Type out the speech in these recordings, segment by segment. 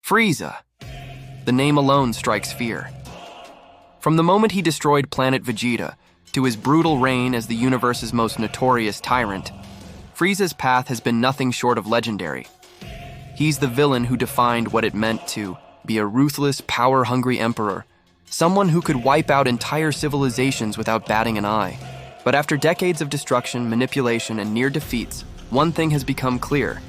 Frieza. The name alone strikes fear. From the moment he destroyed Planet Vegeta to his brutal reign as the universe's most notorious tyrant, Frieza's path has been nothing short of legendary. He's the villain who defined what it meant to be a ruthless, power-hungry emperor, someone who could wipe out entire civilizations without batting an eye. But after decades of destruction, manipulation, and near defeats, one thing has become clear.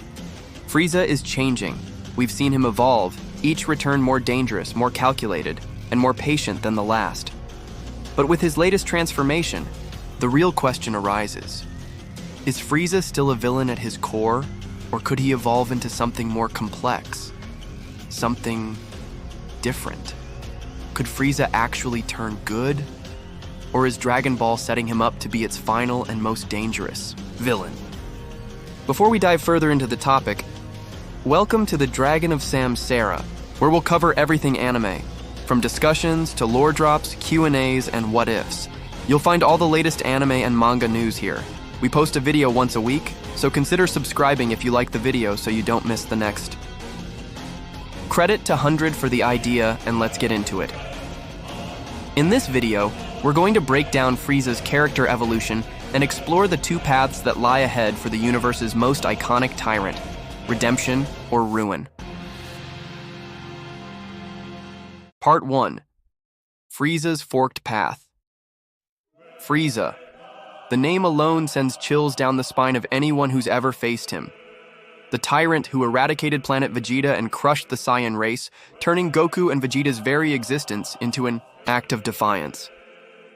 Frieza is changing. We've seen him evolve, each return more dangerous, more calculated, and more patient than the last. But with his latest transformation, the real question arises. Is Frieza still a villain at his core, or could he evolve into something more complex? Something different? Could Frieza actually turn good? Or is Dragon Ball setting him up to be its final and most dangerous villain? Before we dive further into the topic, welcome to the Dragon of Samsara, where we'll cover everything anime, from discussions to lore drops, Q&As, and what-ifs. You'll find all the latest anime and manga news here. We post a video once a week, so consider subscribing if you like the video so you don't miss the next. Credit to 100 for the idea, and let's get into it. In this video, we're going to break down Frieza's character evolution and explore the two paths that lie ahead for the universe's most iconic tyrant, redemption or ruin. Part 1. Frieza's Forked Path. Frieza. The name alone sends chills down the spine of anyone who's ever faced him. The tyrant who eradicated Planet Vegeta and crushed the Saiyan race, turning Goku and Vegeta's very existence into an act of defiance.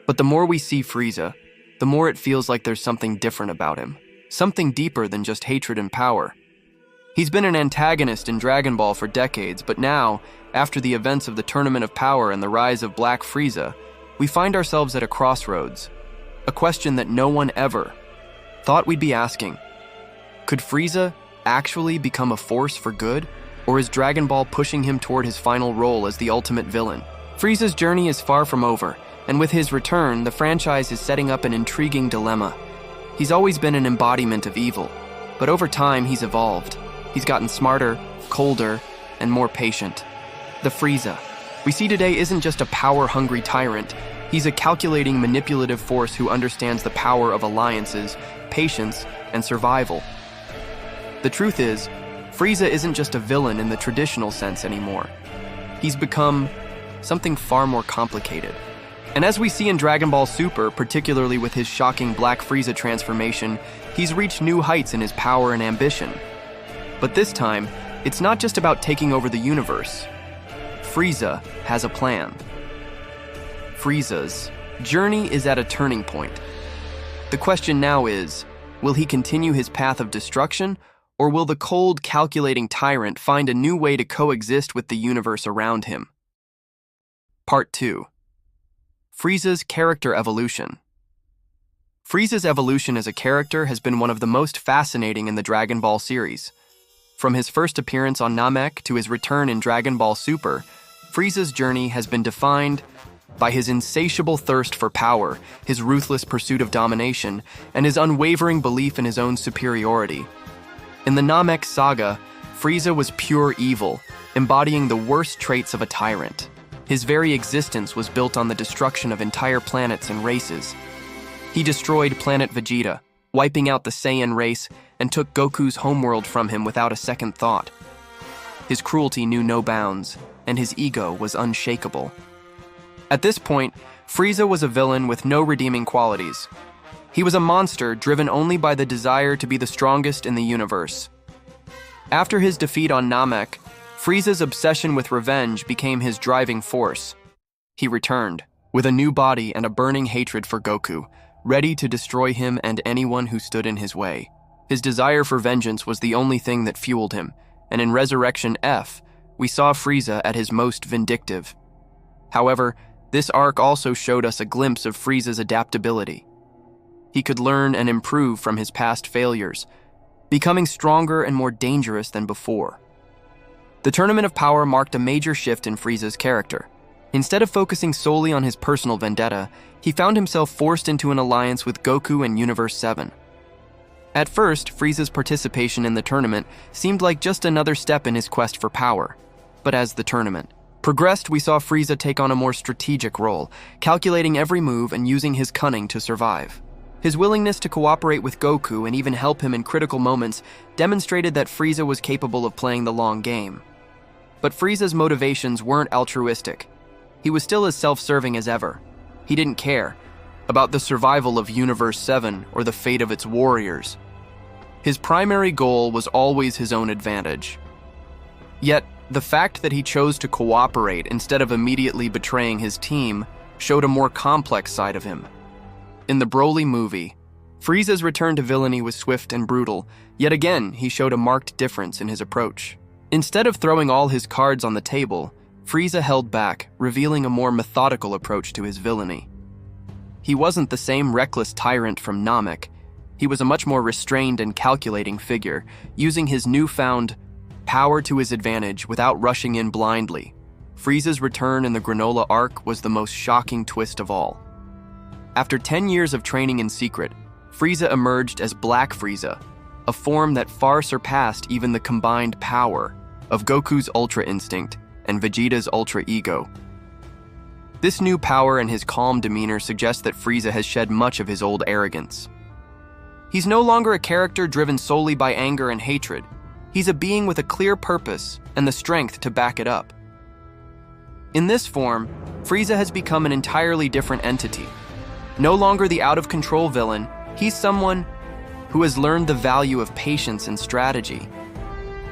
But the more we see Frieza, the more it feels like there's something different about him. Something deeper than just hatred and power. He's been an antagonist in Dragon Ball for decades, but now, after the events of the Tournament of Power and the rise of Black Frieza, we find ourselves at a crossroads. A question that no one ever thought we'd be asking. Could Frieza actually become a force for good, or is Dragon Ball pushing him toward his final role as the ultimate villain? Frieza's journey is far from over, and with his return, the franchise is setting up an intriguing dilemma. He's always been an embodiment of evil, but over time he's evolved. He's gotten smarter, colder, and more patient. The Frieza we see today isn't just a power-hungry tyrant. He's a calculating, manipulative force who understands the power of alliances, patience, and survival. The truth is, Frieza isn't just a villain in the traditional sense anymore. He's become something far more complicated. And as we see in Dragon Ball Super, particularly with his shocking Black Frieza transformation, he's reached new heights in his power and ambition. But this time, it's not just about taking over the universe. Frieza has a plan. Frieza's journey is at a turning point. The question now is, will he continue his path of destruction, or will the cold, calculating tyrant find a new way to coexist with the universe around him? Part 2. Frieza's character evolution. Frieza's evolution as a character has been one of the most fascinating in the Dragon Ball series. From his first appearance on Namek to his return in Dragon Ball Super, Frieza's journey has been defined by his insatiable thirst for power, his ruthless pursuit of domination, and his unwavering belief in his own superiority. In the Namek saga, Frieza was pure evil, embodying the worst traits of a tyrant. His very existence was built on the destruction of entire planets and races. He destroyed Planet Vegeta, wiping out the Saiyan race, and took Goku's homeworld from him without a second thought. His cruelty knew no bounds, and his ego was unshakable. At this point, Frieza was a villain with no redeeming qualities. He was a monster driven only by the desire to be the strongest in the universe. After his defeat on Namek, Frieza's obsession with revenge became his driving force. He returned, with a new body and a burning hatred for Goku, ready to destroy him and anyone who stood in his way. His desire for vengeance was the only thing that fueled him, and in Resurrection F, we saw Frieza at his most vindictive. However, this arc also showed us a glimpse of Frieza's adaptability. He could learn and improve from his past failures, becoming stronger and more dangerous than before. The Tournament of Power marked a major shift in Frieza's character. Instead of focusing solely on his personal vendetta, he found himself forced into an alliance with Goku and Universe 7. At first, Frieza's participation in the tournament seemed like just another step in his quest for power. but as the tournament progressed, we saw Frieza take on a more strategic role, calculating every move and using his cunning to survive. His willingness to cooperate with Goku and even help him in critical moments demonstrated that Frieza was capable of playing the long game. But Frieza's motivations weren't altruistic. He was still as self-serving as ever. He didn't care about the survival of Universe 7 or the fate of its warriors. His primary goal was always his own advantage. Yet, the fact that he chose to cooperate instead of immediately betraying his team showed a more complex side of him. In the Broly movie, Frieza's return to villainy was swift and brutal, yet again he showed a marked difference in his approach. Instead of throwing all his cards on the table, Frieza held back, revealing a more methodical approach to his villainy. He wasn't the same reckless tyrant from Namek. He was a much more restrained and calculating figure, using his newfound power to his advantage without rushing in blindly. Frieza's return in the Granolah arc was the most shocking twist of all. After 10 years of training in secret, Frieza emerged as Black Frieza, a form that far surpassed even the combined power of Goku's Ultra Instinct and Vegeta's Ultra Ego. This new power and his calm demeanor suggest that Frieza has shed much of his old arrogance. He's no longer a character driven solely by anger and hatred. He's a being with a clear purpose and the strength to back it up. In this form, Frieza has become an entirely different entity. No longer the out-of-control villain, he's someone who has learned the value of patience and strategy.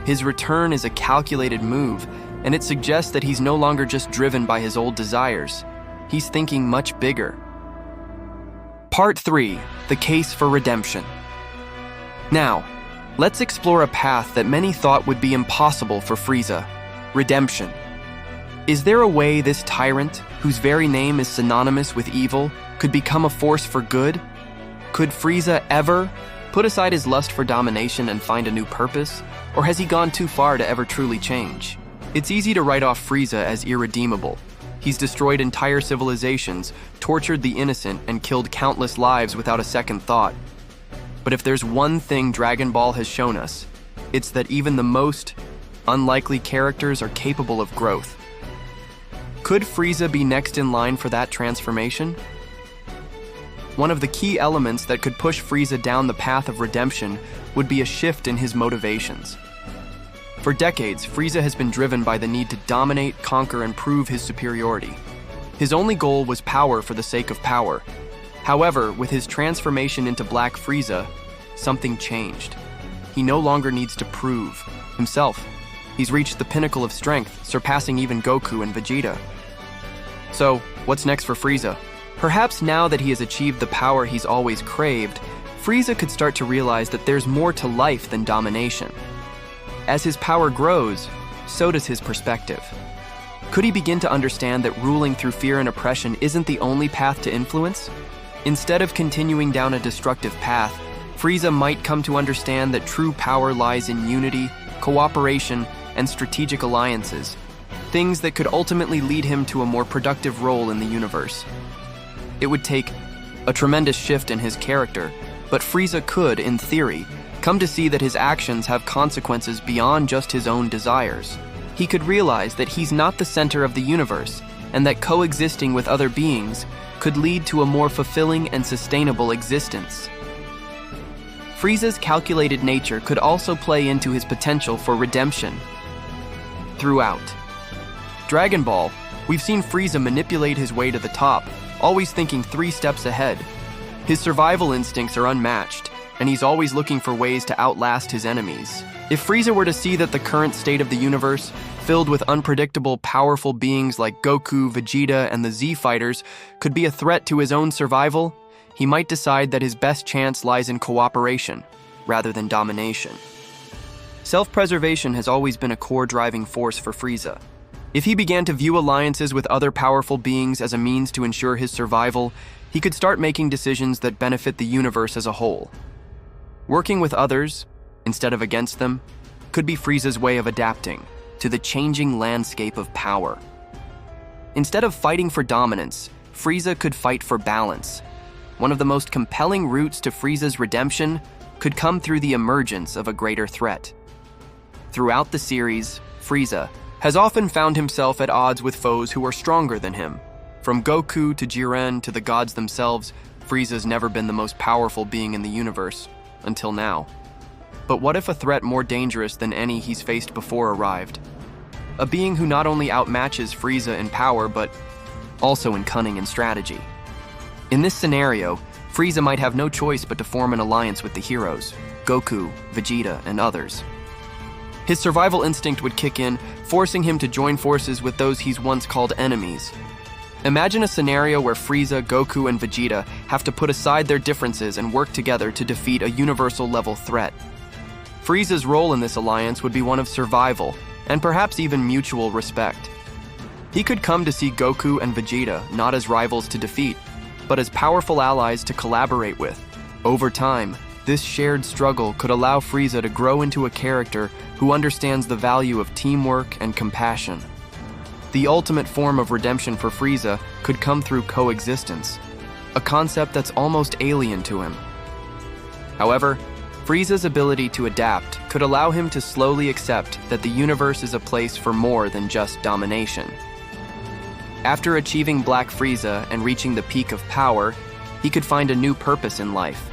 His return is a calculated move, and it suggests that he's no longer just driven by his old desires. He's thinking much bigger. Part 3. The Case for Redemption. Now, let's explore a path that many thought would be impossible for Frieza: redemption. Is there a way this tyrant, whose very name is synonymous with evil, could become a force for good? Could Frieza ever put aside his lust for domination and find a new purpose? Or has he gone too far to ever truly change? It's easy to write off Frieza as irredeemable. He's destroyed entire civilizations, tortured the innocent, and killed countless lives without a second thought. But if there's one thing Dragon Ball has shown us, it's that even the most unlikely characters are capable of growth. Could Frieza be next in line for that transformation? One of the key elements that could push Frieza down the path of redemption would be a shift in his motivations. For decades, Frieza has been driven by the need to dominate, conquer, and prove his superiority. His only goal was power for the sake of power. However, with his transformation into Black Frieza, something changed. He no longer needs to prove himself. He's reached the pinnacle of strength, surpassing even Goku and Vegeta. So, what's next for Frieza? Perhaps now that he has achieved the power he's always craved, Frieza could start to realize that there's more to life than domination. As his power grows, so does his perspective. Could he begin to understand that ruling through fear and oppression isn't the only path to influence? Instead of continuing down a destructive path, Frieza might come to understand that true power lies in unity, cooperation, and strategic alliances, things that could ultimately lead him to a more productive role in the universe. It would take a tremendous shift in his character, but Frieza could, in theory, come to see that his actions have consequences beyond just his own desires. He could realize that he's not the center of the universe, and that coexisting with other beings could lead to a more fulfilling and sustainable existence. Frieza's calculated nature could also play into his potential for redemption. Throughout Dragon Ball, we've seen Frieza manipulate his way to the top, always thinking 3 steps ahead. His survival instincts are unmatched, and he's always looking for ways to outlast his enemies. If Frieza were to see that the current state of the universe, filled with unpredictable, powerful beings like Goku, Vegeta, and the Z-Fighters, could be a threat to his own survival, he might decide that his best chance lies in cooperation, rather than domination. Self-preservation has always been a core driving force for Frieza. If he began to view alliances with other powerful beings as a means to ensure his survival, he could start making decisions that benefit the universe as a whole. Working with others, instead of against them, could be Frieza's way of adapting to the changing landscape of power. Instead of fighting for dominance, Frieza could fight for balance. One of the most compelling routes to Frieza's redemption could come through the emergence of a greater threat. Throughout the series, Frieza, has often found himself at odds with foes who are stronger than him. From Goku to Jiren to the gods themselves, Frieza's never been the most powerful being in the universe, until now. But what if a threat more dangerous than any he's faced before arrived? A being who not only outmatches Frieza in power, but also in cunning and strategy. In this scenario, Frieza might have no choice but to form an alliance with the heroes, Goku, Vegeta, and others. His survival instinct would kick in, forcing him to join forces with those he's once called enemies. Imagine a scenario where Frieza, Goku, and Vegeta have to put aside their differences and work together to defeat a universal-level threat. Frieza's role in this alliance would be one of survival, and perhaps even mutual respect. He could come to see Goku and Vegeta not as rivals to defeat, but as powerful allies to collaborate with. Over time, this shared struggle could allow Frieza to grow into a character who understands the value of teamwork and compassion. The ultimate form of redemption for Frieza could come through coexistence, a concept that's almost alien to him. However, Frieza's ability to adapt could allow him to slowly accept that the universe is a place for more than just domination. After achieving Black Frieza and reaching the peak of power, he could find a new purpose in life,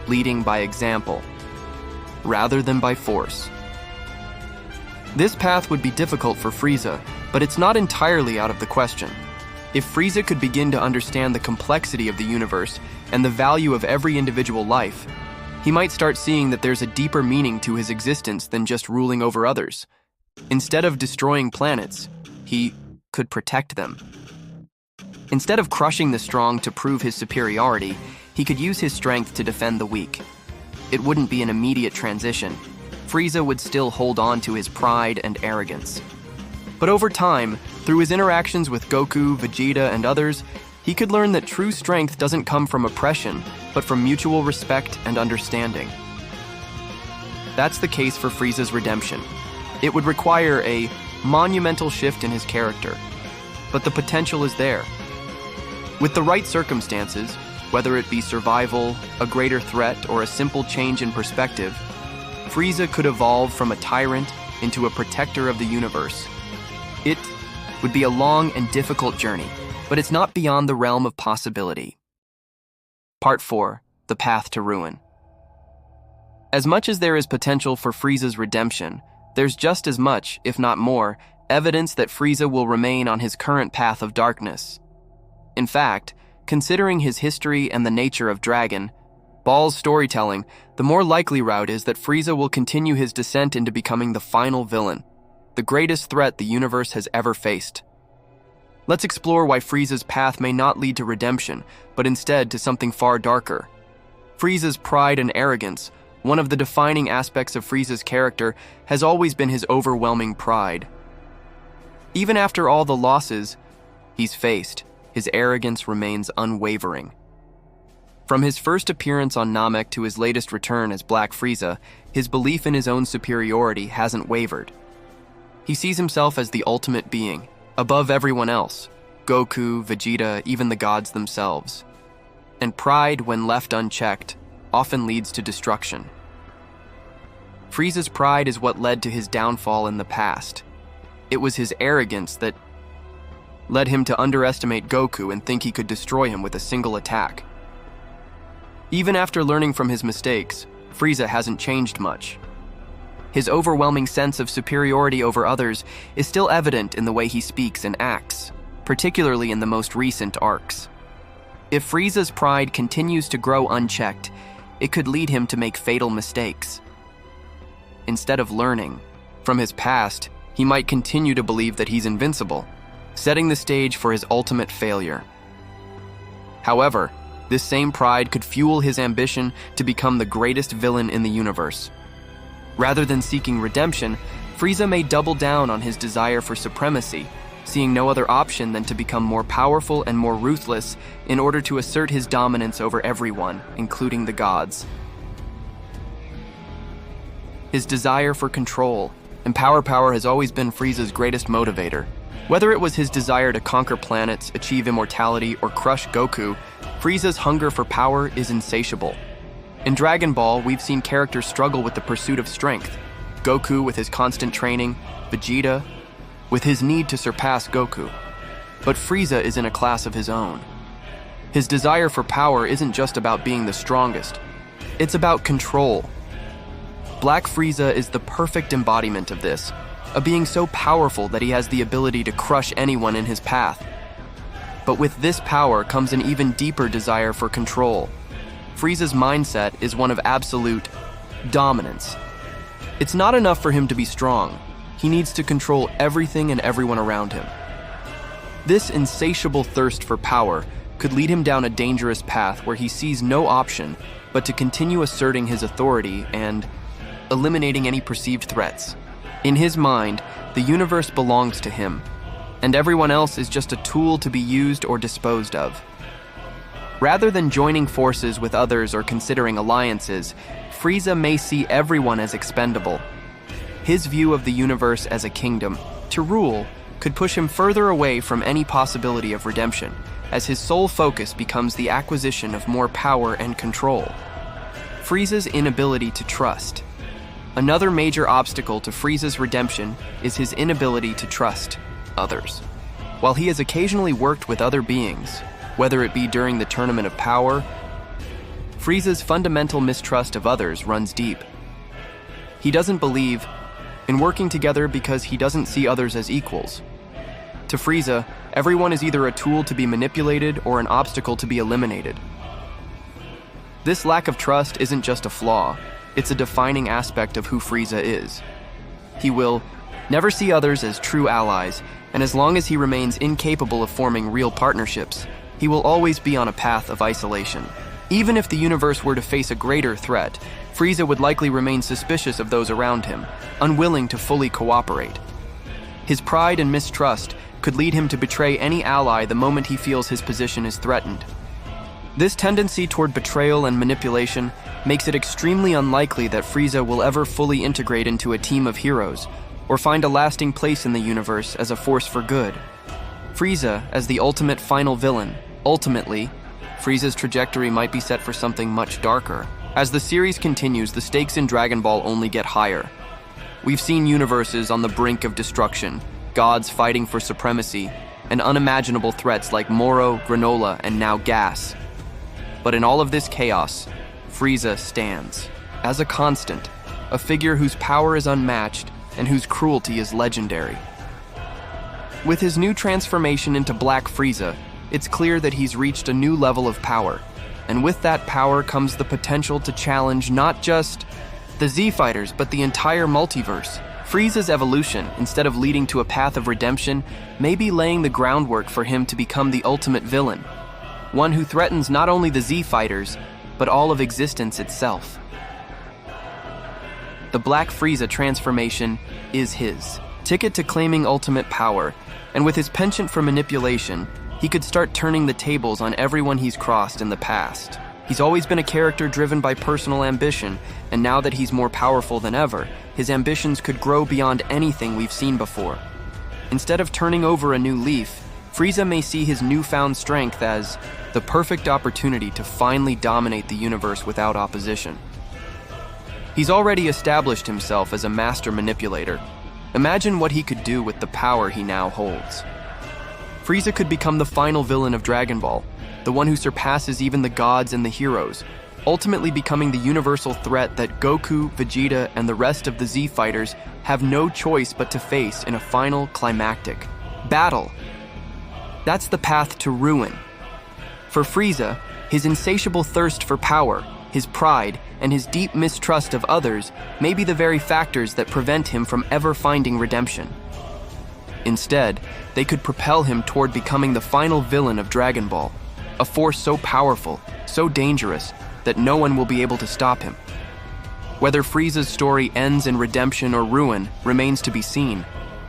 leading by example, rather than by force. This path would be difficult for Frieza, but it's not entirely out of the question. If Frieza could begin to understand the complexity of the universe and the value of every individual life, he might start seeing that there's a deeper meaning to his existence than just ruling over others. Instead of destroying planets, he could protect them. Instead of crushing the strong to prove his superiority, he could use his strength to defend the weak. It wouldn't be an immediate transition. Frieza would still hold on to his pride and arrogance. But over time, through his interactions with Goku, Vegeta, and others, he could learn that true strength doesn't come from oppression, but from mutual respect and understanding. That's the case for Frieza's redemption. It would require a monumental shift in his character, but the potential is there. With the right circumstances, whether it be survival, a greater threat, or a simple change in perspective, Frieza could evolve from a tyrant into a protector of the universe. It would be a long and difficult journey, but it's not beyond the realm of possibility. Part 4. The Path to Ruin. As much as there is potential for Frieza's redemption, there's just as much, if not more, evidence that Frieza will remain on his current path of darkness. In fact, considering his history and the nature of Dragon Ball's storytelling, the more likely route is that Frieza will continue his descent into becoming the final villain, the greatest threat the universe has ever faced. Let's explore why Frieza's path may not lead to redemption, but instead to something far darker. Frieza's pride and arrogance, one of the defining aspects of Frieza's character, has always been his overwhelming pride. Even after all the losses he's faced, his arrogance remains unwavering. From his first appearance on Namek to his latest return as Black Frieza, his belief in his own superiority hasn't wavered. He sees himself as the ultimate being, above everyone else, Goku, Vegeta, even the gods themselves. And pride, when left unchecked, often leads to destruction. Frieza's pride is what led to his downfall in the past. It was his arrogance that led him to underestimate Goku and think he could destroy him with a single attack. Even after learning from his mistakes, Frieza hasn't changed much. His overwhelming sense of superiority over others is still evident in the way he speaks and acts, particularly in the most recent arcs. If Frieza's pride continues to grow unchecked, it could lead him to make fatal mistakes. Instead of learning from his past, he might continue to believe that he's invincible, setting the stage for his ultimate failure. However, this same pride could fuel his ambition to become the greatest villain in the universe. Rather than seeking redemption, Frieza may double down on his desire for supremacy, seeing no other option than to become more powerful and more ruthless in order to assert his dominance over everyone, including the gods. His desire for control and power has always been Frieza's greatest motivator. Whether it was his desire to conquer planets, achieve immortality, or crush Goku, Frieza's hunger for power is insatiable. In Dragon Ball, we've seen characters struggle with the pursuit of strength. Goku with his constant training, Vegeta with his need to surpass Goku. But Frieza is in a class of his own. His desire for power isn't just about being the strongest, it's about control. Black Frieza is the perfect embodiment of this, a being so powerful that he has the ability to crush anyone in his path. But with this power comes an even deeper desire for control. Frieza's mindset is one of absolute dominance. It's not enough for him to be strong. He needs to control everything and everyone around him. This insatiable thirst for power could lead him down a dangerous path where he sees no option but to continue asserting his authority and eliminating any perceived threats. In his mind, the universe belongs to him, and everyone else is just a tool to be used or disposed of. Rather than joining forces with others or considering alliances, Frieza may see everyone as expendable. His view of the universe as a kingdom, to rule, could push him further away from any possibility of redemption, as his sole focus becomes the acquisition of more power and control. Frieza's inability to trust. Another major obstacle to Frieza's redemption is his inability to trust others. While he has occasionally worked with other beings, whether it be during the Tournament of Power, Frieza's fundamental mistrust of others runs deep. He doesn't believe in working together because he doesn't see others as equals. To Frieza, everyone is either a tool to be manipulated or an obstacle to be eliminated. This lack of trust isn't just a flaw, it's a defining aspect of who Frieza is. He will never see others as true allies, and as long as he remains incapable of forming real partnerships, he will always be on a path of isolation. Even if the universe were to face a greater threat, Frieza would likely remain suspicious of those around him, unwilling to fully cooperate. His pride and mistrust could lead him to betray any ally the moment he feels his position is threatened. This tendency toward betrayal and manipulation makes it extremely unlikely that Frieza will ever fully integrate into a team of heroes, or find a lasting place in the universe as a force for good. Frieza, as the ultimate final villain, ultimately, Frieza's trajectory might be set for something much darker. As the series continues, the stakes in Dragon Ball only get higher. We've seen universes on the brink of destruction, gods fighting for supremacy, and unimaginable threats like Moro, Granolah, and now Gas. But in all of this chaos, Frieza stands. As a constant, a figure whose power is unmatched and whose cruelty is legendary. With his new transformation into Black Frieza, it's clear that he's reached a new level of power, and with that power comes the potential to challenge not just the Z-Fighters, but the entire multiverse. Frieza's evolution, instead of leading to a path of redemption, may be laying the groundwork for him to become the ultimate villain, one who threatens not only the Z-Fighters, but all of existence itself. The Black Frieza transformation is his ticket to claiming ultimate power, and with his penchant for manipulation, he could start turning the tables on everyone he's crossed in the past. He's always been a character driven by personal ambition, and now that he's more powerful than ever, his ambitions could grow beyond anything we've seen before. Instead of turning over a new leaf, Frieza may see his newfound strength as the perfect opportunity to finally dominate the universe without opposition. He's already established himself as a master manipulator. Imagine what he could do with the power he now holds. Frieza could become the final villain of Dragon Ball, the one who surpasses even the gods and the heroes, ultimately becoming the universal threat that Goku, Vegeta, and the rest of the Z-Fighters have no choice but to face in a final climactic battle. That's the path to ruin. For Frieza, his insatiable thirst for power, his pride, and his deep mistrust of others may be the very factors that prevent him from ever finding redemption. Instead, they could propel him toward becoming the final villain of Dragon Ball, a force so powerful, so dangerous, that no one will be able to stop him. Whether Frieza's story ends in redemption or ruin remains to be seen,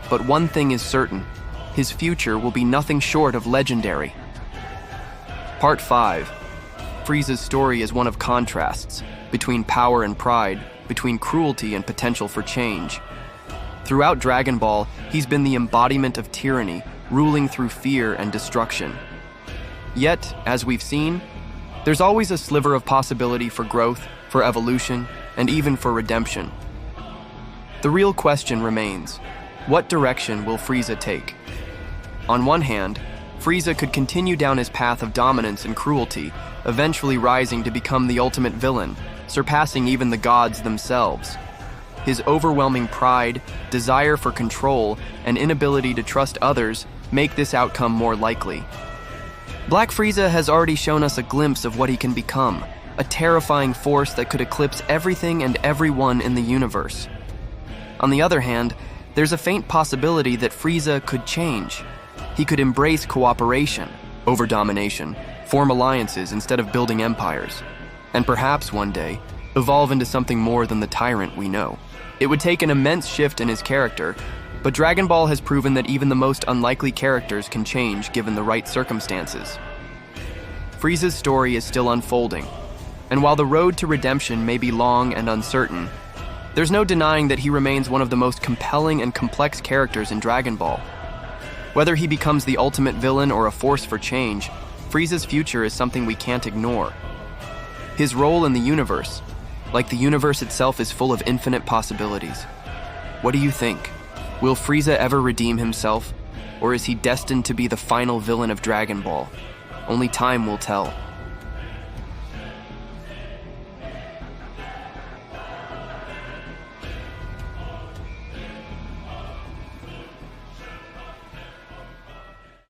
but one thing is certain: his future will be nothing short of legendary. Part 5. Frieza's story is one of contrasts, between power and pride, between cruelty and potential for change. Throughout Dragon Ball, he's been the embodiment of tyranny, ruling through fear and destruction. Yet, as we've seen, there's always a sliver of possibility for growth, for evolution, and even for redemption. The real question remains: What direction will Frieza take? On one hand, Frieza could continue down his path of dominance and cruelty, eventually rising to become the ultimate villain, surpassing even the gods themselves. His overwhelming pride, desire for control, and inability to trust others make this outcome more likely. Black Frieza has already shown us a glimpse of what he can become, a terrifying force that could eclipse everything and everyone in the universe. On the other hand, there's a faint possibility that Frieza could change. He could embrace cooperation over domination, form alliances instead of building empires, and perhaps one day evolve into something more than the Tyrant we know. It would take an immense shift in his character, but Dragon Ball has proven that even the most unlikely characters can change given the right circumstances. Frieza's story is still unfolding, and while the road to redemption may be long and uncertain, there's no denying that he remains one of the most compelling and complex characters in Dragon Ball. Whether he becomes the ultimate villain or a force for change, Frieza's future is something we can't ignore. His role in the universe, like the universe itself, is full of infinite possibilities. What do you think? Will Frieza ever redeem himself, or is he destined to be the final villain of Dragon Ball? Only time will tell.